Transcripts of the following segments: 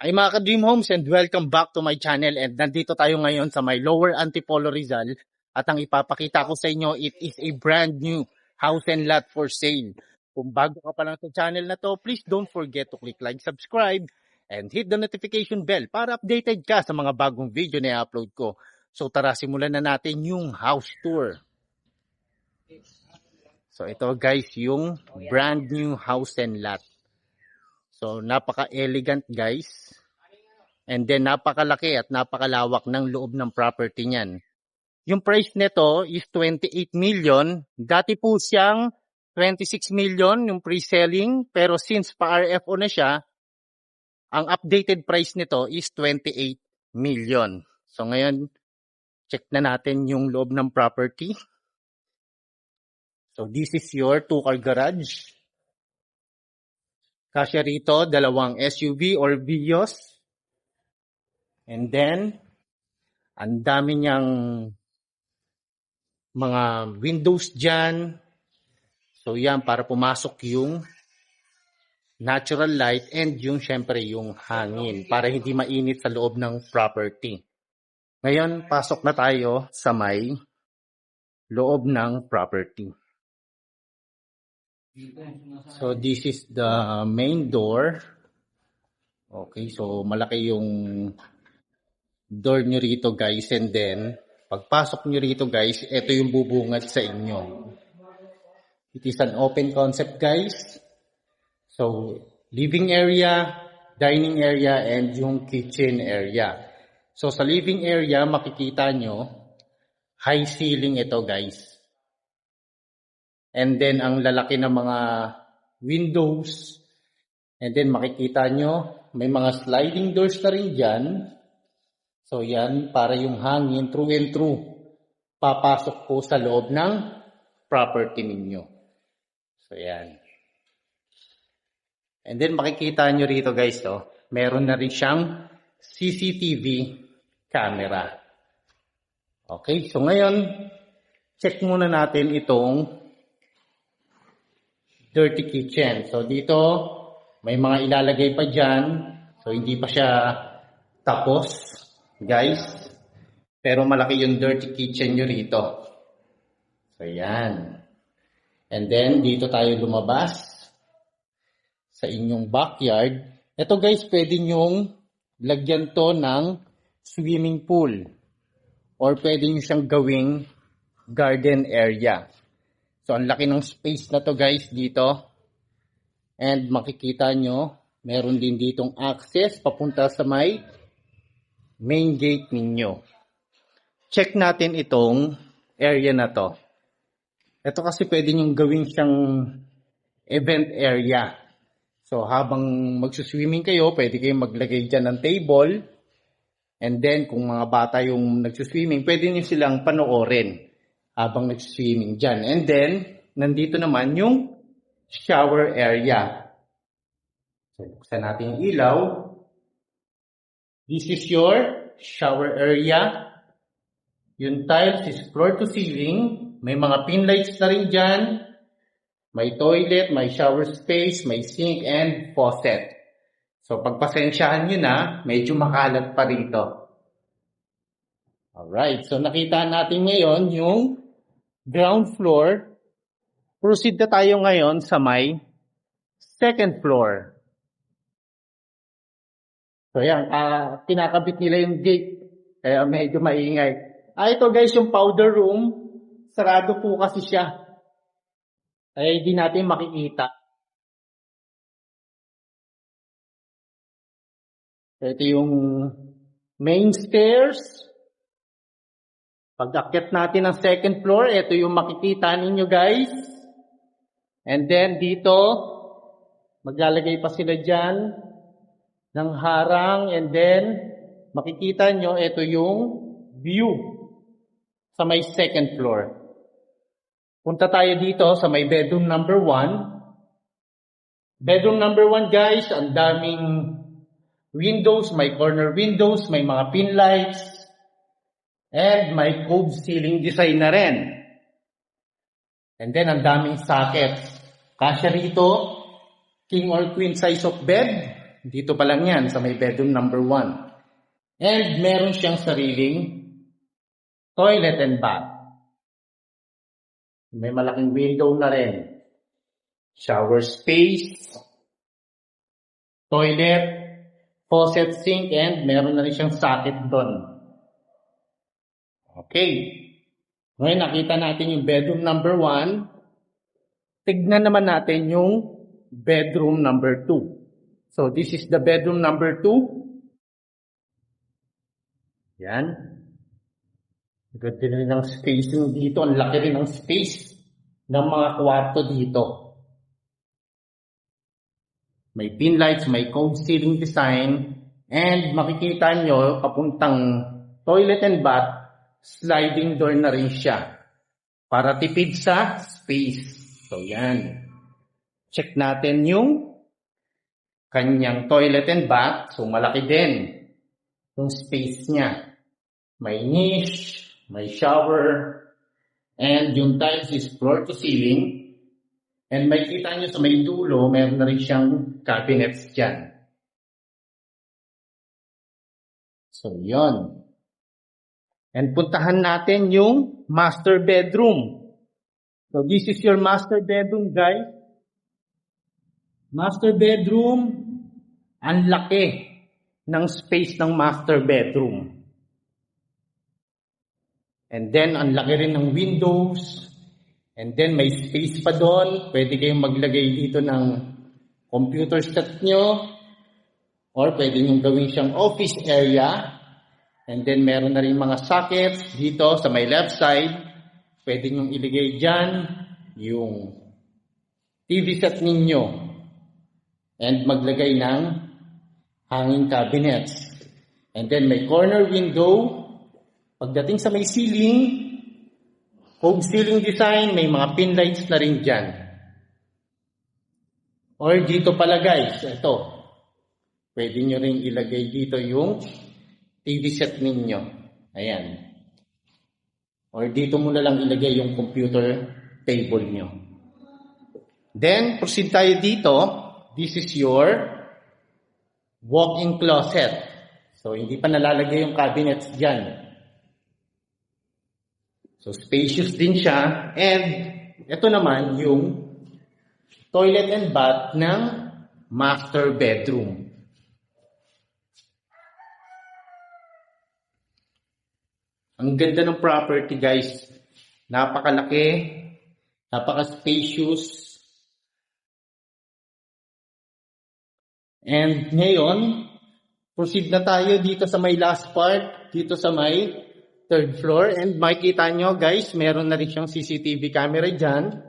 Hi mga ka-Dream Homes and welcome back to my channel, and nandito tayo ngayon sa may Lower Antipolo Rizal at ang ipapakita ko sa inyo, it is a brand new house and lot for sale. Kung bago ka pa lang sa channel na to, please don't forget to click like, subscribe and hit the notification bell para updated ka sa mga bagong video na i-upload ko. So tara, simulan na natin yung house tour. So ito guys, yung brand new house and lot. So napaka-elegant guys. And then napakalaki at napakalawak ng loob ng property niyan. Yung price nito is 28 million. Dati po siyang 26 million yung pre-selling, pero since pa-RFO na siya, ang updated price nito is 28 million. So ngayon, check na natin yung loob ng property. So this is your 2-car garage. Kasya rito, dalawang SUV or Vios. And then, ang dami niyang mga windows dyan. So yan, para pumasok yung natural light and yung syempre yung hangin para hindi mainit sa loob ng property. Ngayon, pasok na tayo sa may loob ng property. So this is the main door. Okay, so malaki yung door nyo rito guys, and then pagpasok nyo rito guys, ito yung bubungad sa inyo. It is an open concept guys. So living area, dining area, and yung kitchen area. So sa living area makikita nyo high ceiling ito guys. And then ang lalaki ng mga windows, and then makikita nyo may mga sliding doors na rin dyan. So yan, para yung hangin through and through papasok po sa loob ng property ninyo. So yan. And then makikita nyo rito guys, meron na rin siyang CCTV camera. Okay, so ngayon, check muna natin itong dirty kitchen. So dito, may mga ilalagay pa dyan. So hindi pa siya tapos, guys. Pero malaki yung dirty kitchen nyo rito. So yan. And then dito tayo lumabas sa inyong backyard. Ito guys, pwede nyong lagyan to ng swimming pool. Or pwede nyo siyang gawing garden area. So ang laki ng space na to guys dito. And makikita nyo, meron din ditong access papunta sa may main gate ninyo. Check natin itong area na to. Ito kasi pwede nyong gawin siyang event area. So habang magsuswimming kayo, pwede kayong maglagay dyan ng table. And then kung mga bata yung nagsuswimming, pwede nyo silang panoorin habang nagsuswimming dyan. And then, nandito naman yung shower area. So buksan natin yung ilaw. This is your shower area. Yung tiles is floor to ceiling. May mga pin lights na rin dyan. May toilet, may shower space, may sink, and faucet. So pagpasensyahan nyo na, medyo makalat pa rito. Alright, so nakita natin ngayon yung ground floor. Proceed na tayo ngayon sa may second floor. So yan, kinakabit nila yung gate. Kaya medyo maingay. Ito guys, yung powder room. Sarado po kasi siya. Kaya hindi natin makikita. Ito yung main stairs. Pag-akyat natin ang second floor, ito yung makikita ninyo guys. And then dito, maglalagay pa sila dyan ng harang, and then makikita nyo, ito yung view sa may second floor. Punta tayo dito sa may bedroom number 1. Bedroom number 1 guys, ang daming windows, may corner windows, may mga pin lights, and may cove ceiling design na rin. And then ang daming sockets. Kasya rito, king or queen size of bed. Dito pa lang yan sa may bedroom number 1. And meron siyang sariling toilet and bath. May malaking window na rin. Shower space, toilet, faucet, sink, and meron na rin siyang socket doon. Okay. Ngayon nakita natin yung bedroom number 1. Tignan naman natin yung bedroom number 2. So this is the bedroom number 2. Yan. Ganda rin ng spacing dito. Ang laki rin ng space ng mga kwarto dito. May pin lights, may cone ceiling design, and makikita nyo papuntang toilet and bath, sliding door na rin siya para tipid sa space. So yan. Check natin yung kanyang toilet and bath. So malaki din yung space niya. May niche, may shower, and yung tiles is floor to ceiling. And makikita nyo sa may dulo, meron na rin siyang cabinets dyan. So, yon. And puntahan natin yung master bedroom. So, this is your master bedroom, guys. Master bedroom, ang laki ng space ng master bedroom. And then, ang laki rin ng windows. And then, may space pa doon. Pwede kayong maglagay dito ng computer set nyo. Or pwede nyo gawin siyang office area. And then, meron na rin mga sockets dito sa may left side. Pwede nyo iligay dyan yung TV set ninyo. And maglagay ng hanging cabinets. And then, may corner window. Pagdating sa may ceiling, cone ceiling design, may mga pin lights na rin dyan. Or dito pala guys, ito. Pwede nyo rin ilagay dito yung TV set ninyo. Ayan. Or dito mo na lang ilagay yung computer table nyo. Then, proceed tayo dito. This is your walk-in closet. So, hindi pa nalalagay yung cabinets dyan. So, spacious din siya. And, ito naman yung toilet and bath ng master bedroom. Ang ganda ng property, guys. Napakalaki. Napaka-spacious. And ngayon, proceed na tayo dito sa may last part. Dito sa may third floor. And makikita nyo guys, meron na rin siyang CCTV camera dyan.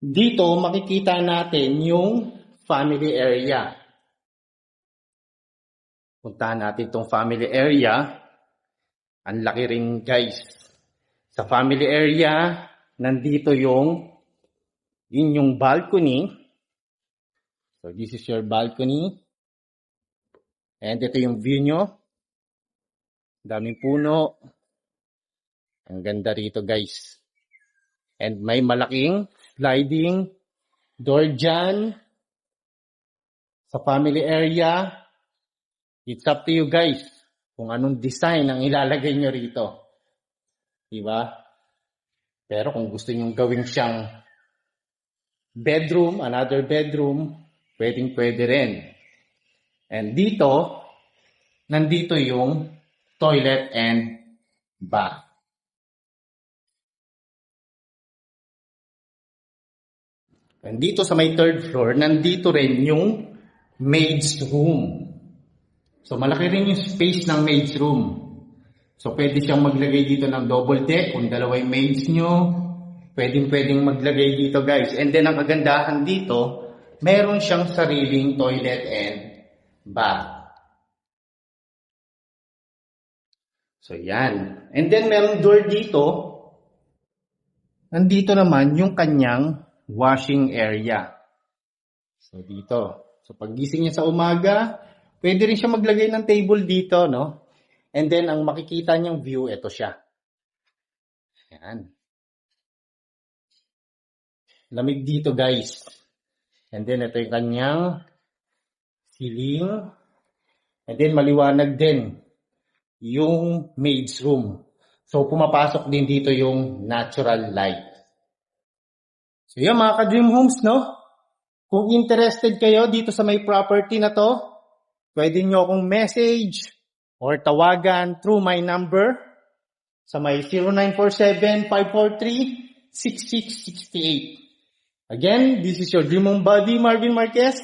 Dito makikita natin yung family area. Puntahan natin itong family area. Ang laki rin guys. Sa family area, nandito yung inyong balcony. So this is your balcony. And ito yung view nyo. Daming puno. Ang ganda rito guys. And may malaking sliding door dyan. Sa family area. It's up to you guys. Kung anong design ang ilalagay nyo rito. Diba? Pero kung gusto nyo gawin siyang bedroom, another bedroom, pwedeng pwede rin. And dito, nandito yung toilet and bath. And dito sa may third floor, nandito rin yung maid's room. So malaki rin yung space ng maid's room. So pwede siyang maglagay dito ng double deck kung dalawa yung maids nyo. Pwedeng maglagay dito guys. And then ang kagandahan dito, meron siyang sariling toilet and bath. So yan. And then meron door dito. Nandito naman yung kanyang washing area. So dito. So paggising niya sa umaga, pwede rin siya maglagay ng table dito, no? And then ang makikita niyang view, ito siya. Yan. Lamig dito guys. And then ito yung kanyang ceiling. And then maliwanag din yung maid's room. So pumapasok din dito yung natural light. So yun mga ka-dream homes, no? Kung interested kayo dito sa may property na to, pwede nyo akong message or tawagan through my number sa may 0947-543-6668. Again, this is your Dream Home Buddy, Marvin Marquez.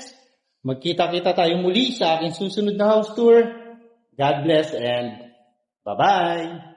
Magkita-kita tayo muli sa aking susunod na house tour. God bless and bye-bye!